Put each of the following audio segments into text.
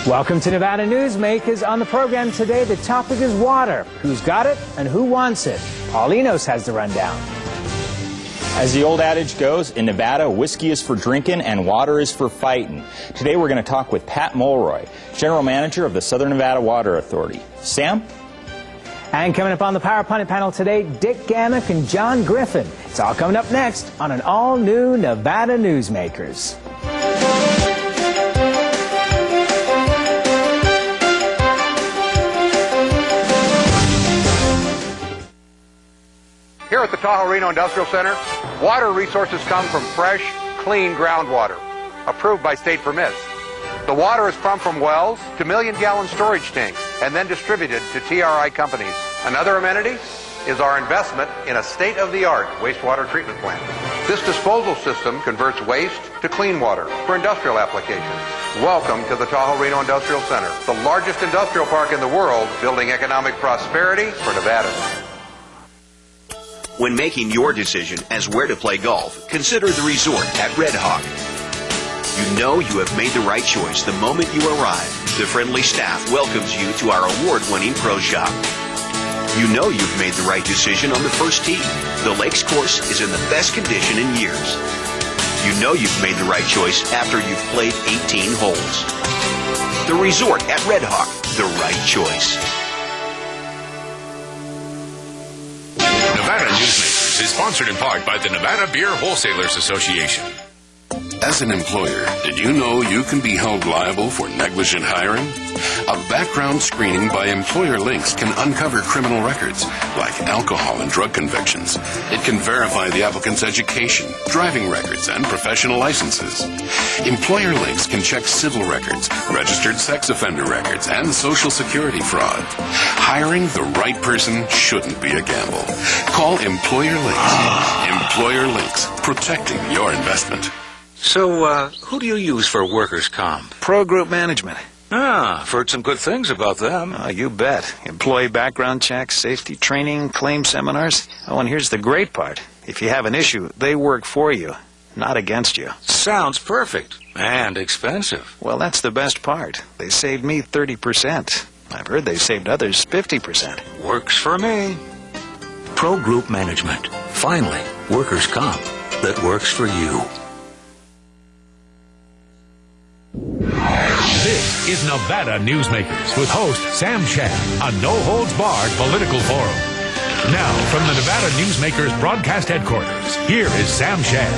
Welcome to Nevada Newsmakers. On the program today, the topic is water. Who's got it and who wants it? Paul Enos has the rundown. As the old adage goes, in Nevada, whiskey is for drinking and water is for fighting. Today we're going to talk with Pat Mulroy, General Manager of the Southern Nevada Water Authority. Sam? And coming up on the Power Pundit panel today, Dick Gammick and John Griffin. It's all coming up next on an all-new Nevada Newsmakers. Here at the Tahoe-Reno Industrial Center, water resources come from fresh, clean groundwater, approved by state permits. The water is pumped from wells to million-gallon storage tanks and then distributed to TRI companies. Another amenity is our investment in a state-of-the-art wastewater treatment plant. This disposal system converts waste to clean water for industrial applications. Welcome to the Tahoe-Reno Industrial Center, the largest industrial park in the world, building economic prosperity for Nevada. When making your decision as where to play golf, consider the resort at Red Hawk. You know you have made the right choice the moment you arrive. The friendly staff welcomes you to our award-winning pro shop. You know you've made the right decision on the first tee. The Lakes course is in the best condition in years. You know you've made the right choice after you've played 18 holes. The resort at Red Hawk, the right choice. Nevada Newsmakers is sponsored in part by the Nevada Beer Wholesalers Association. As an employer, did you know you can be held liable for negligent hiring? A background screening by Employer Links can uncover criminal records, like alcohol and drug convictions. It can verify the applicant's education, driving records, and professional licenses. Employer Links can check civil records, registered sex offender records, and Social Security fraud. Hiring the right person shouldn't be a gamble. Call Employer Links. Employer Links, protecting your investment. So, who do you use for workers' comp? Pro Group Management. Ah, I've heard some good things about them. You bet. Employee background checks, safety training, claim seminars. Oh, and here's the great part. If you have an issue, they work for you, not against you. Sounds perfect. And expensive. Well, that's the best part. They saved me 30%. I've heard they saved others 50%. Works for me. Pro Group Management. Finally, workers' comp that works for you. This is Nevada Newsmakers with host Sam Shad, a no-holds-barred political forum. Now, from the Nevada Newsmakers broadcast headquarters, here is Sam Shad.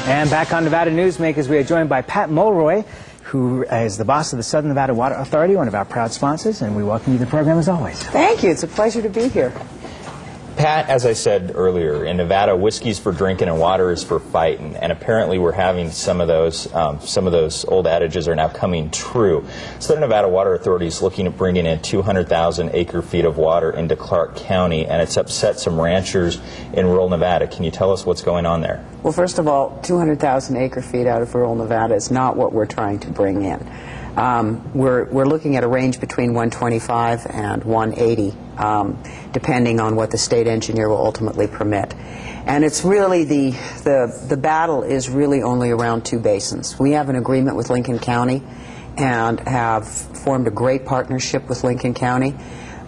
And back on Nevada Newsmakers, we are joined by Pat Mulroy, who is the boss of the Southern Nevada Water Authority, one of our proud sponsors, and we welcome you to the program as always. Thank you. It's a pleasure to be here. Pat, as I said earlier, in Nevada, whiskey's for drinking and water is for fighting, and apparently we're having some of those old adages are now coming true. Southern Nevada Water Authority is looking at bringing in 200,000 acre-feet of water into Clark County, and it's upset some ranchers in rural Nevada. Can you tell us what's going on there? Well, first of all, 200,000 acre-feet out of rural Nevada is not what we're trying to bring in. We're looking at a range between 125 and 180, depending on what the state engineer will ultimately permit. And it's really the battle is really only around two basins. We have an agreement with Lincoln County and have formed a great partnership with Lincoln County.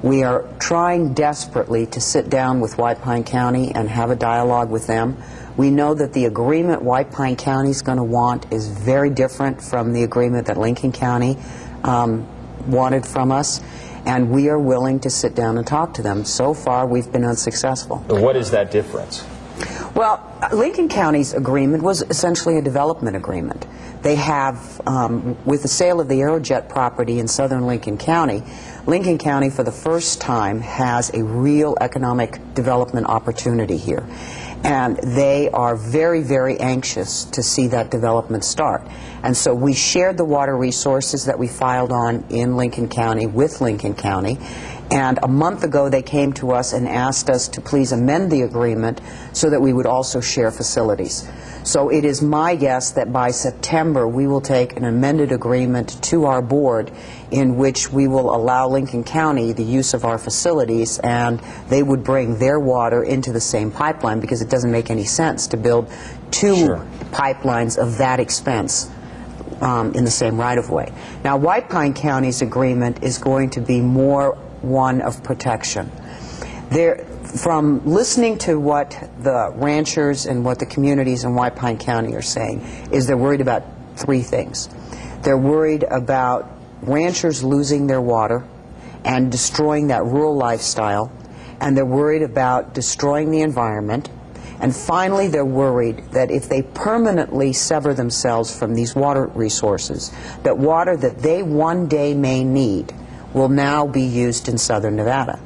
We are trying desperately to sit down with White Pine County and have a dialogue with them. We know that the agreement White Pine County is going to want is very different from the agreement that Lincoln County wanted from us, and we are willing to sit down and talk to them. So far, we've been unsuccessful. What is that difference? Well, Lincoln County's agreement was essentially a development agreement. They have, with the sale of the Aerojet property in southern Lincoln County, for the first time has a real economic development opportunity here. And they are very, very anxious to see that development start. And so we shared the water resources that we filed on in Lincoln County with Lincoln County. And a month ago they came to us and asked us to please amend the agreement so that we would also share facilities. So it is my guess that by September we will take an amended agreement to our board in which we will allow Lincoln County the use of our facilities, and they would bring their water into the same pipeline, because it doesn't make any sense to build two pipelines of that expense in the same right-of-way. Now, White Pine County's agreement is going to be more one of protection. From listening to what the ranchers and what the communities in White Pine County are saying, is they're worried about three things. They're worried about ranchers losing their water and destroying that rural lifestyle, and they're worried about destroying the environment, and finally they're worried that if they permanently sever themselves from these water resources, that water that they one day may need will now be used in southern Nevada.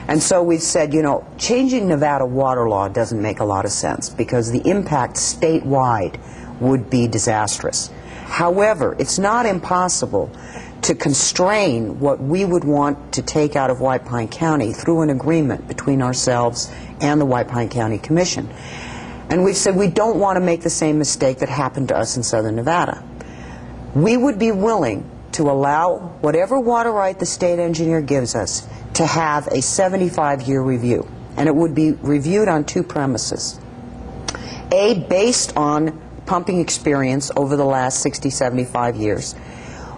And so we've said, you know, changing Nevada water law doesn't make a lot of sense because the impact statewide would be disastrous. However, it's not impossible to constrain what we would want to take out of White Pine County through an agreement between ourselves and the White Pine County Commission. And we've said we don't want to make the same mistake that happened to us in southern Nevada. We would be willing to allow whatever water right the state engineer gives us to have a 75-year review. And it would be reviewed on two premises. A, based on pumping experience over the last 60, 75 years.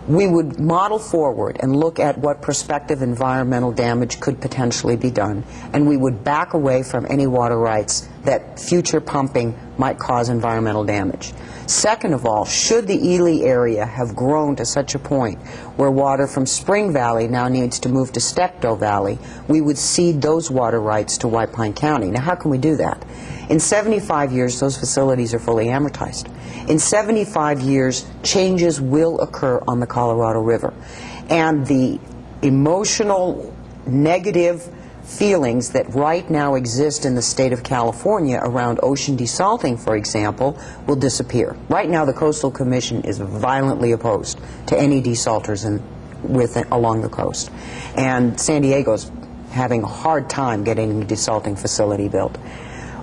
We would model forward and look at what prospective environmental damage could potentially be done, and we would back away from any water rights that future pumping might cause environmental damage. Second of all, should the Ely area have grown to such a point where water from Spring Valley now needs to move to Stecto Valley, we would cede those water rights to White Pine County. Now, how can we do that? In 75 years, those facilities are fully amortized. In 75 years, changes will occur on the Colorado River. And the emotional, negative feelings that right now exist in the state of California around ocean desalting, for example, will disappear. Right now, the Coastal Commission is violently opposed to any desalters along the coast. And San Diego's having a hard time getting a desalting facility built.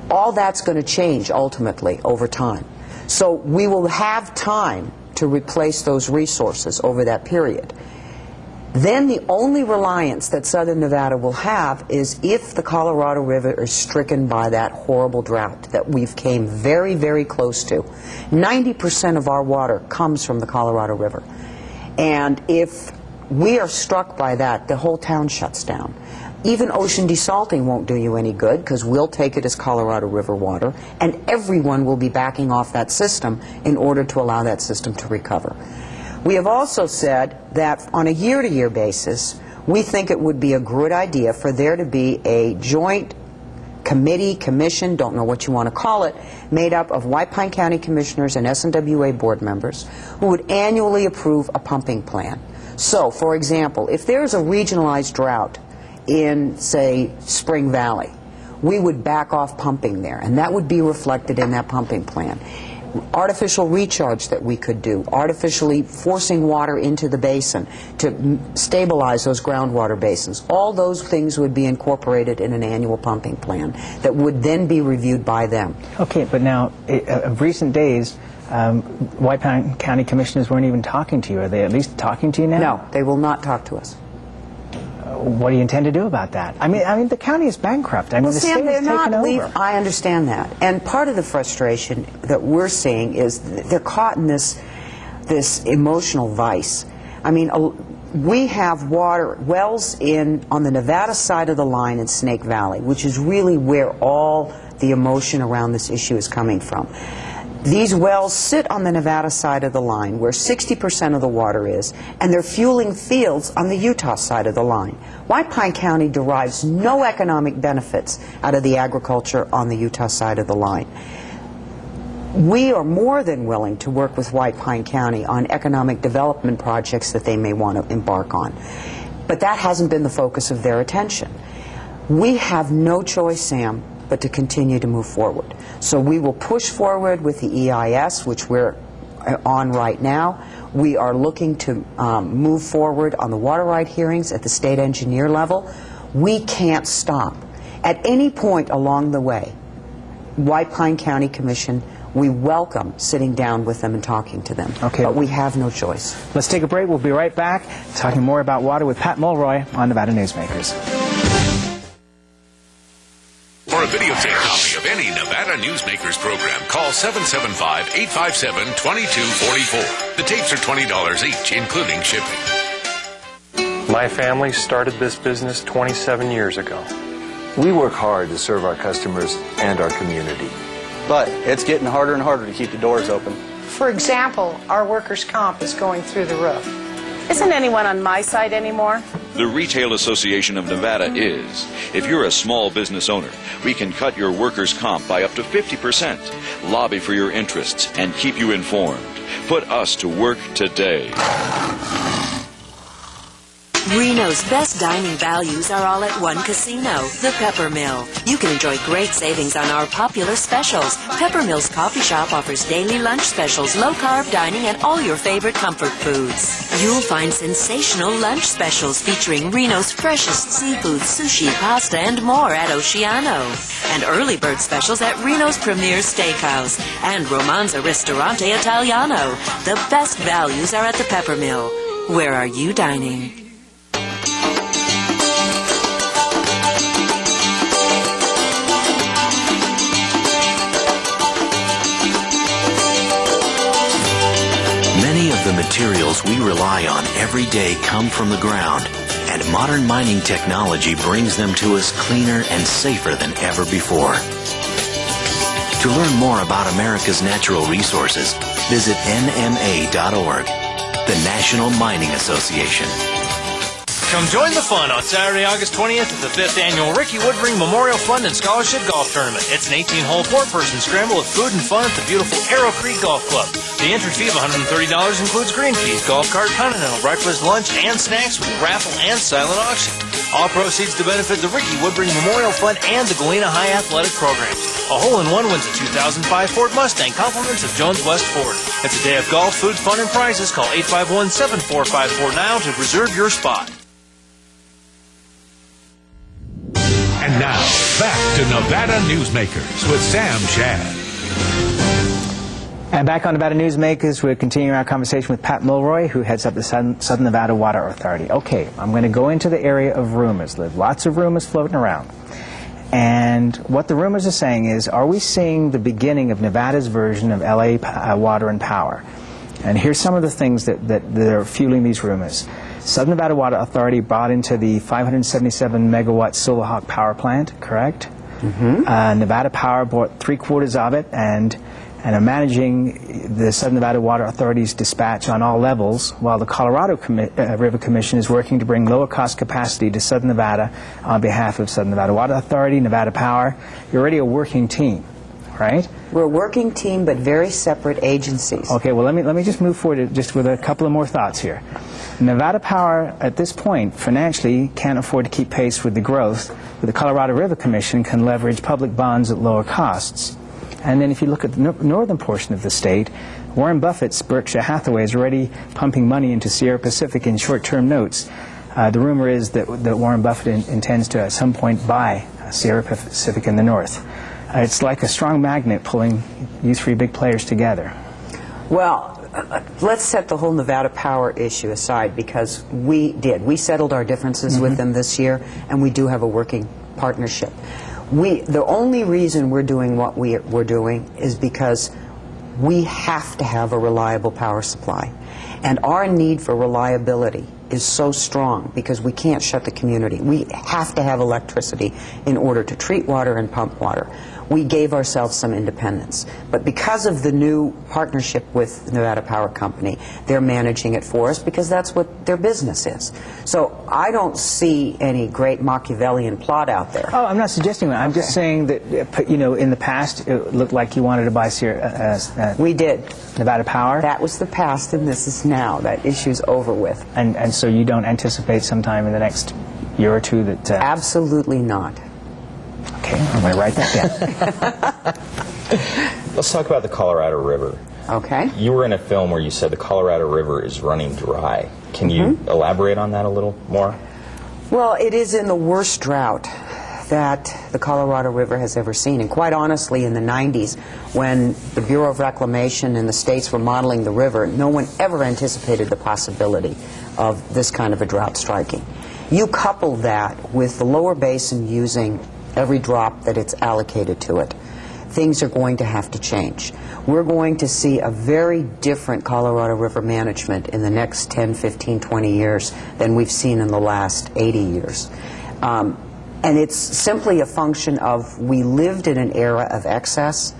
All that's going to change ultimately over time. So we will have time to replace those resources over that period. Then the only reliance that southern Nevada will have is if the Colorado River is stricken by that horrible drought that we've came very, very close to. 90% of our water comes from the Colorado River. And if we are struck by that, the whole town shuts down. Even ocean desalting won't do you any good because we'll take it as Colorado River water, and everyone will be backing off that system in order to allow that system to recover. We have also said that on a year-to-year basis, we think it would be a good idea for there to be a joint committee, commission, don't know what you want to call it, made up of White Pine County commissioners and SNWA board members who would annually approve a pumping plan. So, for example, if there's a regionalized drought in, say, Spring Valley, we would back off pumping there, and that would be reflected in that pumping plan. Artificial recharge that we could do, artificially forcing water into the basin to stabilize those groundwater basins. All those things would be incorporated in an annual pumping plan that would then be reviewed by them. Okay, but now, of recent days, White Pine County commissioners weren't even talking to you. Are they at least talking to you now? No, they will not talk to us. What do you intend to do about that? I mean, the county is bankrupt. I mean, the state has taken over. I understand that. And part of the frustration that we're seeing is they're caught in this emotional vice. I mean, we have wells on the Nevada side of the line in Snake Valley, which is really where all the emotion around this issue is coming from. These wells sit on the Nevada side of the line where 60% of the water is, and they're fueling fields on the Utah side of the line. White Pine County derives no economic benefits out of the agriculture on the Utah side of the line. We are more than willing to work with White Pine County on economic development projects that they may want to embark on. But that hasn't been the focus of their attention. We have no choice, Sam, but to continue to move forward. So we will push forward with the EIS, which we're on right now. We are looking to move forward on the water right hearings at the state engineer level. We can't stop. At any point along the way, White Pine County Commission, we welcome sitting down with them and talking to them. Okay. But we have no choice. Let's take a break. We'll be right back talking more about water with Pat Mulroy on Nevada Newsmakers. For a videotape copy of any Nevada Newsmakers program, call 775-857-2244. The tapes are $20 each, including shipping. My family started this business 27 years ago. We work hard to serve our customers and our community. But it's getting harder and harder to keep the doors open. For example, our workers' comp is going through the roof. Isn't anyone on my side anymore? The Retail Association of Nevada is. If you're a small business owner, we can cut your workers' comp by up to 50%, lobby for your interests, and keep you informed. Put us to work today. Reno's best dining values are all at one casino, the Pepper Mill. You can enjoy great savings on our popular specials. Pepper Mill's coffee shop offers daily lunch specials, low-carb dining, and all your favorite comfort foods. You'll find sensational lunch specials featuring Reno's freshest seafood, sushi, pasta, and more at Oceano. And early bird specials at Reno's Premier Steakhouse and Romanza Ristorante Italiano. The best values are at the Pepper Mill. Where are you dining? Many of the materials we rely on every day come from the ground, and modern mining technology brings them to us cleaner and safer than ever before. To learn more about America's natural resources, visit nma.org, the National Mining Association. Come join the fun on Saturday, August 20th at the 5th Annual Ricky Woodring Memorial Fund and Scholarship Golf Tournament. It's an 18-hole four-person scramble with food and fun at the beautiful Arrow Creek Golf Club. The entry fee of $130 includes green fees, golf cart, continental breakfast, lunch, and snacks with raffle and silent auction. All proceeds to benefit the Ricky Woodring Memorial Fund and the Galena High Athletic Programs. A hole-in-one wins a 2005 Ford Mustang, compliments of Jones West Ford. It's a day of golf, food, fun, and prizes. Call 851-7454 now to reserve your spot. And now, back to Nevada Newsmakers with Sam Shad. And back on Nevada Newsmakers, we're continuing our conversation with Pat Mulroy, who heads up the Southern Nevada Water Authority. Okay, I'm going to go into the area of rumors. There's lots of rumors floating around. And what the rumors are saying is, are we seeing the beginning of Nevada's version of LA Water and Power? And here's some of the things that are fueling these rumors. Southern Nevada Water Authority bought into the 577 megawatt Silverhawk power plant, correct? Mm-hmm. Nevada Power bought 3/4 of it and are managing the Southern Nevada Water Authority's dispatch on all levels, while the Colorado River Commission is working to bring lower cost capacity to Southern Nevada on behalf of Southern Nevada Water Authority, Nevada Power. You're already a working team, right? We're a working team, but very separate agencies. Okay, well, let me just move forward just with a couple of more thoughts here. Nevada Power, at this point, financially can't afford to keep pace with the growth, but the Colorado River Commission can leverage public bonds at lower costs. And then if you look at the northern portion of the state, Warren Buffett's Berkshire Hathaway is already pumping money into Sierra Pacific in short-term notes. The rumor is that Warren Buffett intends to at some point buy Sierra Pacific in the north. It's like a strong magnet pulling these three big players together. Well, let's set the whole Nevada Power issue aside, because we settled our differences with them this year, and we do have a working partnership. The only reason we're doing what we're doing is because we have to have a reliable power supply. And our need for reliability is so strong because we can't shut the community. We have to have electricity in order to treat water and pump water. We gave ourselves some independence. But because of the new partnership with Nevada Power Company, they're managing it for us because that's what their business is. So I don't see any great Machiavellian plot out there. Oh, I'm not suggesting that. I'm just saying that, in the past, it looked like you wanted to buy we did. Nevada Power. That was the past, and this is now. That issue's over with. And so you don't anticipate sometime in the next year or two that... Absolutely not. Okay, I'm going to write that down. Let's talk about the Colorado River. Okay. You were in a film where you said the Colorado River is running dry. Can you elaborate on that a little more? Well, it is in the worst drought that the Colorado River has ever seen. And quite honestly, in the 90s, when the Bureau of Reclamation and the states were modeling the river, no one ever anticipated the possibility of this kind of a drought striking. You couple that with the lower basin using every drop that it's allocated to it, things are going to have to change. We're going to see a very different Colorado River management in the next 10, 15, 20 years than we've seen in the last 80 years. And it's simply a function of we lived in an era of excess,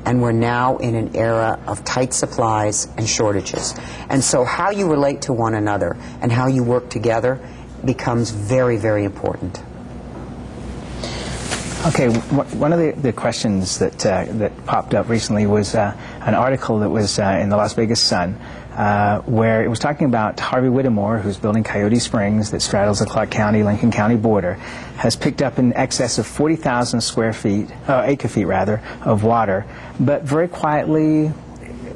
and we're now in an era of tight supplies and shortages. And so how you relate to one another and how you work together becomes very, very important. Okay, one of the questions that popped up recently was an article that was in the Las Vegas Sun where it was talking about Harvey Whittemore, who's building Coyote Springs that straddles the Clark County, Lincoln County border, has picked up in excess of 40,000 acre feet of water, but very quietly,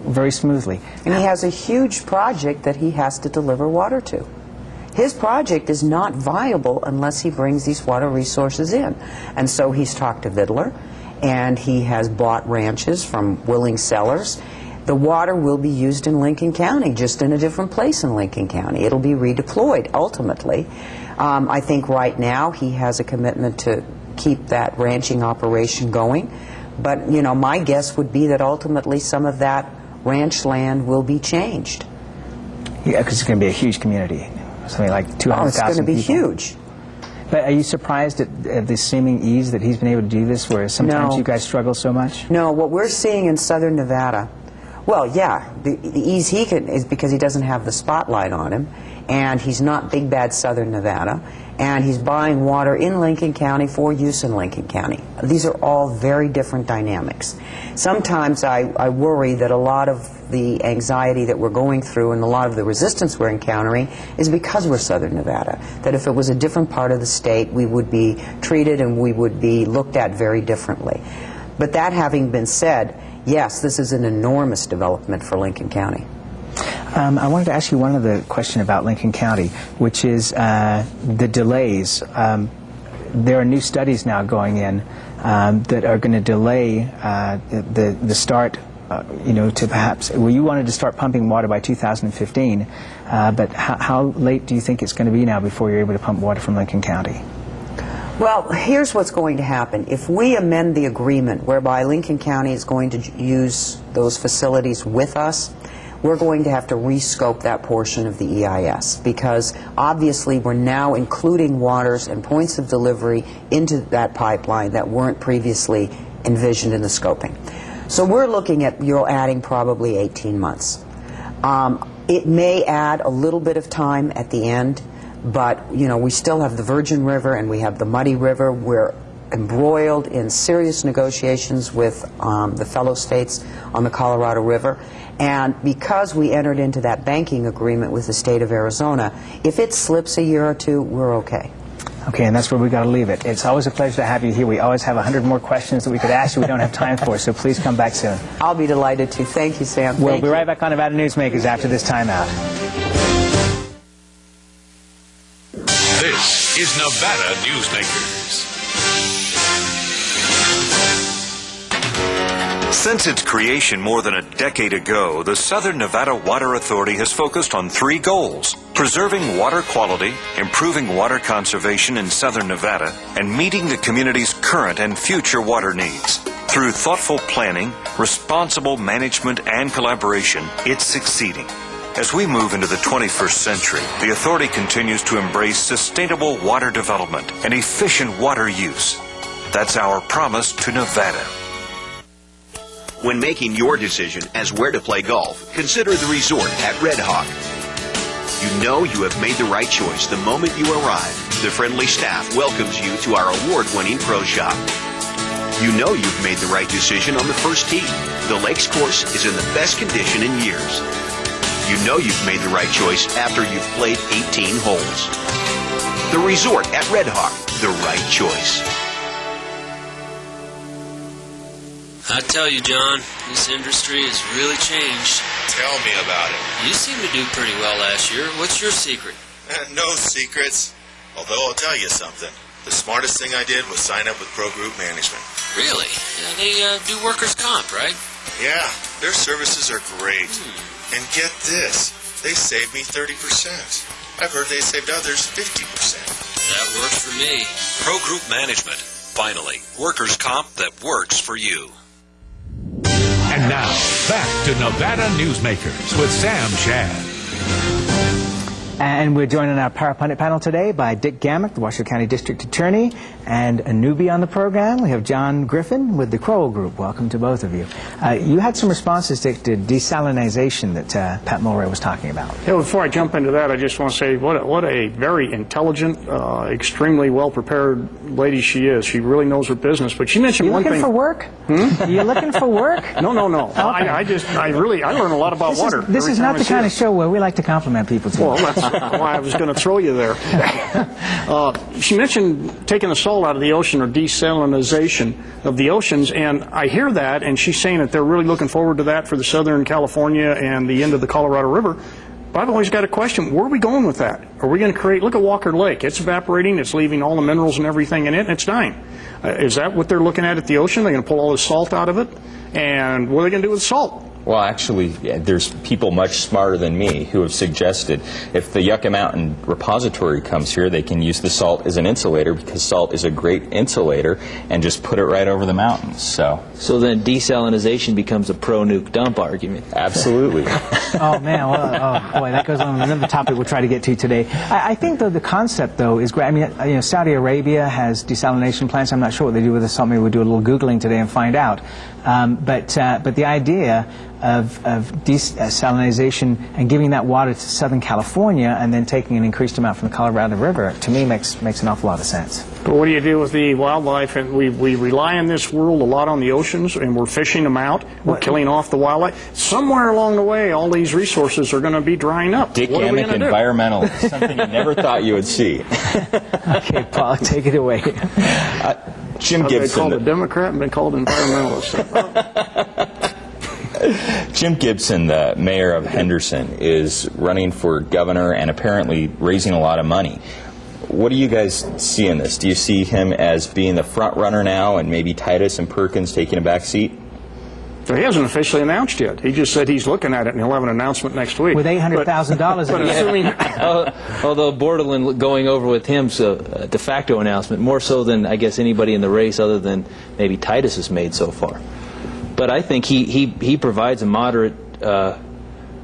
very smoothly. And he has a huge project that he has to deliver water to. His project is not viable unless he brings these water resources in. And so he's talked to Vidler, and he has bought ranches from willing sellers. The water will be used in Lincoln County, just in a different place in Lincoln County. It'll be redeployed, ultimately. I think right now he has a commitment to keep that ranching operation going. But, you know, my guess would be that ultimately some of that ranch land will be changed. Yeah, because it's going to be a huge community. Something like 200,000 people. It's going to be huge. But are you surprised at the seeming ease that he's been able to do this, whereas sometimes you guys struggle so much? No, what we're seeing in southern Nevada, well, yeah, the ease he can is because he doesn't have the spotlight on him, and he's not big bad southern Nevada, and he's buying water in Lincoln County for use in Lincoln County. These are all very different dynamics. Sometimes I worry that a lot of the anxiety that we're going through and a lot of the resistance we're encountering is because we're southern Nevada. That if it was a different part of the state, we would be treated and we would be looked at very differently. But that having been said, yes, this is an enormous development for Lincoln County. I wanted to ask you one other question about Lincoln County, which is the delays. There are new studies now going in that are going to delay the start, to perhaps, well, you wanted to start pumping water by 2015, but how late do you think it's going to be now before you're able to pump water from Lincoln County? Well, here's what's going to happen. If we amend the agreement whereby Lincoln County is going to use those facilities with us, we're going to have to rescope that portion of the EIS, because obviously we're now including waters and points of delivery into that pipeline that weren't previously envisioned in the scoping. So we're looking at adding probably 18 months. It may add a little bit of time at the end, but we still have the Virgin River and we have the Muddy River. We're embroiled in serious negotiations with the fellow states on the Colorado River. And because we entered into that banking agreement with the state of Arizona, if it slips a year or two, we're okay. Okay, and that's where we got to leave it. It's always a pleasure to have you here. We always have 100 more questions that we could ask you we don't have time for, so please come back soon. I'll be delighted to. Thank you, Sam. We'll be right back on Nevada Newsmakers after this timeout. This is Nevada Newsmakers. Since its creation more than a decade ago, the Southern Nevada Water Authority has focused on 3 goals: preserving water quality, improving water conservation in Southern Nevada, and meeting the community's current and future water needs. Through thoughtful planning, responsible management, and collaboration, it's succeeding. As we move into the 21st century, the authority continues to embrace sustainable water development and efficient water use. That's our promise to Nevada. When making your decision as where to play golf, consider the resort at Red Hawk. You know you have made the right choice the moment you arrive. The friendly staff welcomes you to our award-winning pro shop. You know you've made the right decision on the first tee. The Lakes course is in the best condition in years. You know you've made the right choice after you've played 18 holes. The resort at Red Hawk, the right choice. I tell you, John, this industry has really changed. Tell me about it. You seem to do pretty well last year. What's your secret? No secrets. Although I'll tell you something. The smartest thing I did was sign up with Pro Group Management. Really? Yeah, they do workers' comp, right? Yeah, their services are great. And get this, they saved me 30%. I've heard they saved others 50%. That works for me. Pro Group Management. Finally, workers' comp that works for you. And now, back to Nevada Newsmakers with Sam Shad. And we're joined on our Power Pundit panel today by Dick Gammick, the Washoe County District Attorney, and a newbie on the program. We have John Griffin with the Crowell Group. Welcome to both of you. You had some responses, Dick, to desalinization that Pat Mulroy was talking about. Yeah, before I jump into that, I just want to say what a very intelligent, extremely well-prepared lady she is. She really knows her business. But she mentioned one thing. You looking for work? You looking for work? No. Okay. I learn a lot about water. This is not the kind of show where we like to compliment people too. Well, that's why I was going to throw you there. She mentioned taking the salt out of the ocean, or desalinization of the oceans, and I hear that, and she's saying that they're really looking forward to that for the Southern California and the end of the Colorado River. But I've always got a question, where are we going with that? Are we going to create, look at Walker Lake, it's evaporating, it's leaving all the minerals and everything in it, and it's dying. Is that what they're looking at the ocean? They're going to pull all the salt out of it? And what are they going to do with salt? Well, actually, there's people much smarter than me who have suggested if the Yucca Mountain repository comes here, they can use the salt as an insulator, because salt is a great insulator, and just put it right over the mountains. So then desalinization becomes a pro-nuke dump argument. Absolutely. Oh, man. Well, boy, that goes on with another topic we'll try to get to today. I think, though, the concept, though, is great. I mean, Saudi Arabia has desalination plants. I'm not sure what they do with the salt. Maybe we'll do a little Googling today and find out. But the idea of desalinization and giving that water to Southern California and then taking an increased amount from the Colorado River, to me, makes an awful lot of sense. But what do you do with the wildlife? And we rely in this world a lot on the oceans, and we're fishing them out. We're killing off the wildlife. Somewhere along the way, all these resources are going to be drying up. Dick Gammick, environmentalist, something you never thought you would see. Okay, Paul, take it away. Jim Gibson. I've been called a Democrat and been called environmentalist. Jim Gibson, the mayor of Henderson, is running for governor and apparently raising a lot of money. What do you guys see in this? Do you see him as being the front runner now, and maybe Titus and Perkins taking a back seat? So he hasn't officially announced yet. He just said he's looking at it, and he'll have an announcement next week. With $800,000. But assuming... Although Bordelon going over with him, so a de facto announcement, more so than, I guess, anybody in the race other than maybe Titus has made so far. But I think he provides a moderate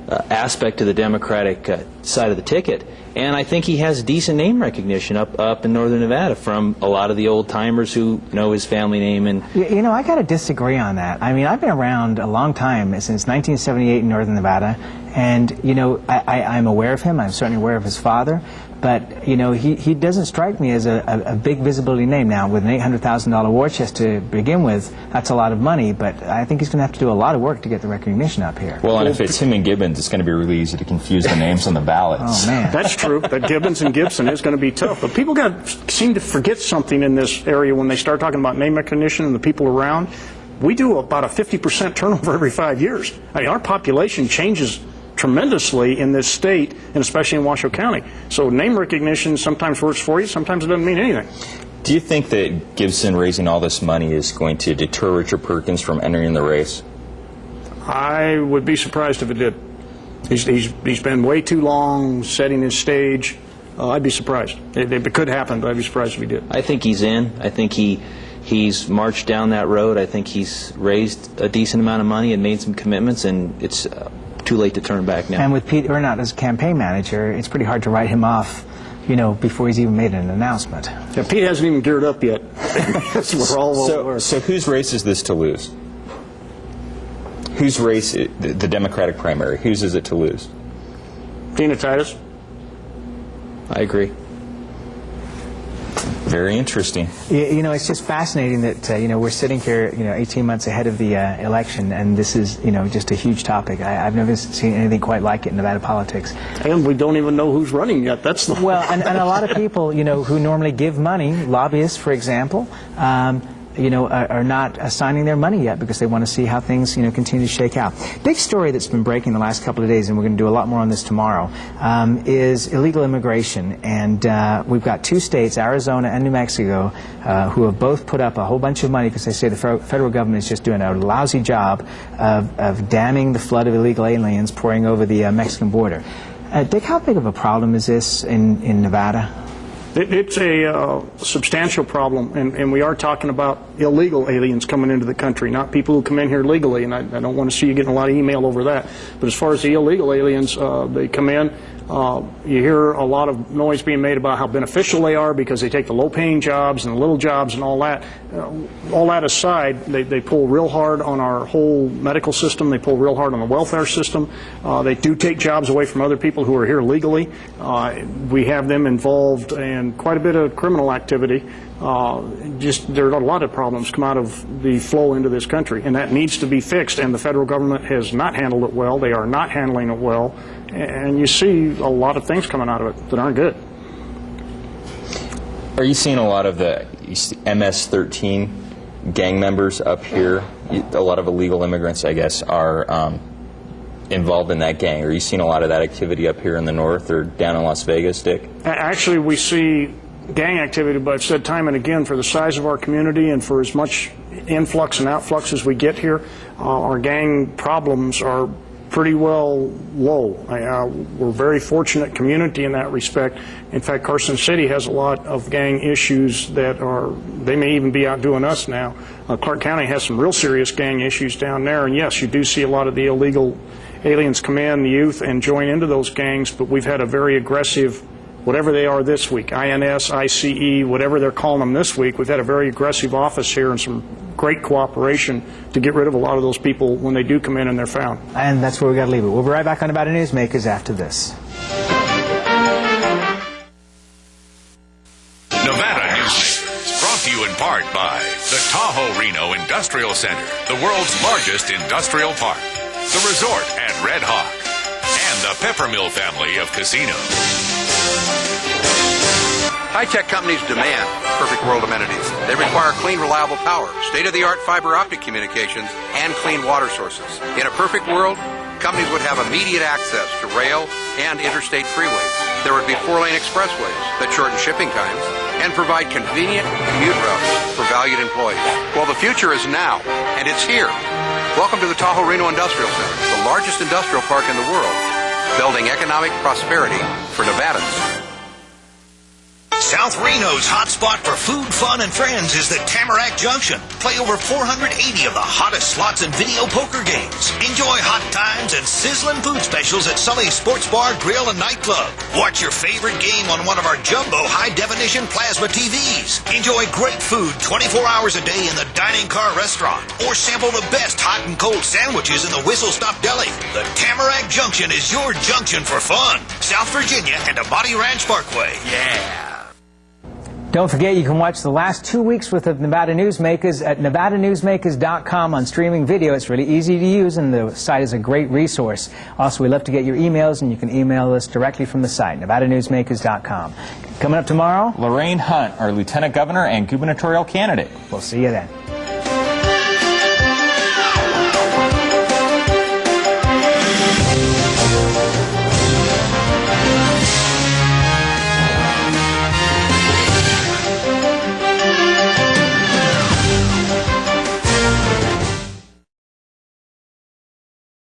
aspect to the Democratic side of the ticket. And I think he has decent name recognition up in northern Nevada from a lot of the old-timers who know his family name. And I got to disagree on that. I mean, I've been around a long time, since 1978 in northern Nevada, and, I'm aware of him. I'm certainly aware of his father. But, he doesn't strike me as a big visibility name. Now, with an $800,000 war chest to begin with, that's a lot of money, but I think he's going to have to do a lot of work to get the recognition up here. Well, and if it's him and Gibbons, it's going to be really easy to confuse the names on the ballots. Oh, man. That's true, but Gibbons and Gibson is going to be tough. But people seem to forget something in this area when they start talking about name recognition and the people around. We do about a 50% turnover every 5 years. I mean, our population changes tremendously in this state, and especially in Washoe County. So name recognition sometimes works for you, sometimes it doesn't mean anything. Do you think that Gibson raising all this money is going to deter Richard Perkins from entering the race? I would be surprised if it did. He's been way too long setting his stage. I'd be surprised. It could happen, but I'd be surprised if he did. I think he's in. I think he's marched down that road. I think he's raised a decent amount of money and made some commitments, and it's too late to turn back now. And with Pete Ernott as campaign manager, it's pretty hard to write him off, before he's even made an announcement. Yeah, Pete hasn't even geared up yet. That's where all so whose race is this to lose? Whose race, the Democratic primary, whose is it to lose? Tina Titus. I agree. Very interesting. It's just fascinating that, we're sitting here, 18 months ahead of the election, and this is, just a huge topic. I've never seen anything quite like it in Nevada politics. And we don't even know who's running yet. That's the... Well, and a lot of people, who normally give money, lobbyists, for example, are not assigning their money yet because they want to see how things, continue to shake out. Big story that's been breaking the last couple of days, and we're going to do a lot more on this tomorrow, is illegal immigration. And we've got two states, Arizona and New Mexico, who have both put up a whole bunch of money because they say the federal government is just doing a lousy job of damming the flood of illegal aliens pouring over the Mexican border. Dick, how big of a problem is this in Nevada? It's a substantial problem, and we are talking about illegal aliens coming into the country, not people who come in here legally, and I don't want to see you getting a lot of email over that. But as far as the illegal aliens, they come in. You hear a lot of noise being made about how beneficial they are because they take the low-paying jobs and the little jobs and all that. All that aside, they pull real hard on our whole medical system. They pull real hard on the welfare system. They do take jobs away from other people who are here legally. We have them involved in quite a bit of criminal activity. There are a lot of problems come out of the flow into this country, and that needs to be fixed, and the federal government has not handled it well. They are not handling it well, and you see a lot of things coming out of it that aren't good. Are you seeing a lot of the MS-13 gang members up here? A lot of illegal immigrants, I guess, are involved in that gang. Are you seeing a lot of that activity up here in the north or down in Las Vegas, Dick? Actually, we see gang activity, but I've said time and again, for the size of our community and for as much influx and outflux as we get here, our gang problems are pretty well low. We're a very fortunate community in that respect. In fact, Carson City has a lot of gang issues that they may even be outdoing us now. Clark County has some real serious gang issues down there, and yes, you do see a lot of the illegal aliens come in, the youth, and join into those gangs, but we've had a very aggressive, whatever they are this week, INS, ICE, whatever they're calling them this week, we've had a very aggressive office here and some great cooperation to get rid of a lot of those people when they do come in and they're found. And that's where we got to leave it. We'll be right back on Nevada Newsmakers after this. Nevada Newsmakers, brought to you in part by the Tahoe Reno Industrial Center, the world's largest industrial park, the resort at Red Hawk, and the Peppermill family of casinos. High-tech companies demand perfect world amenities. They require clean, reliable power, state-of-the-art fiber optic communications, and clean water sources. In a perfect world, companies would have immediate access to rail and interstate freeways. There would be 4-lane expressways that shorten shipping times and provide convenient commute routes for valued employees. Well, the future is now, and it's here. Welcome to the Tahoe Reno Industrial Center, the largest industrial park in the world, building economic prosperity for Nevadans. South Reno's hotspot for food, fun, and friends is the Tamarack Junction. Play over 480 of the hottest slots and video poker games. Enjoy hot times and sizzling food specials at Sully's Sports Bar, Grill, and Nightclub. Watch your favorite game on one of our jumbo high-definition plasma TVs. Enjoy great food 24 hours a day in the Dining Car Restaurant. Or sample the best hot and cold sandwiches in the Whistle Stop Deli. The Tamarack Junction is your junction for fun. South Virginia and Amati Ranch Parkway. Yeah. Don't forget, you can watch the last 2 weeks worth of Nevada Newsmakers at NevadaNewsmakers.com on streaming video. It's really easy to use, and the site is a great resource. Also, we love to get your emails, and you can email us directly from the site, NevadaNewsmakers.com. Coming up tomorrow, Lorraine Hunt, our Lieutenant Governor and gubernatorial candidate. We'll see you then.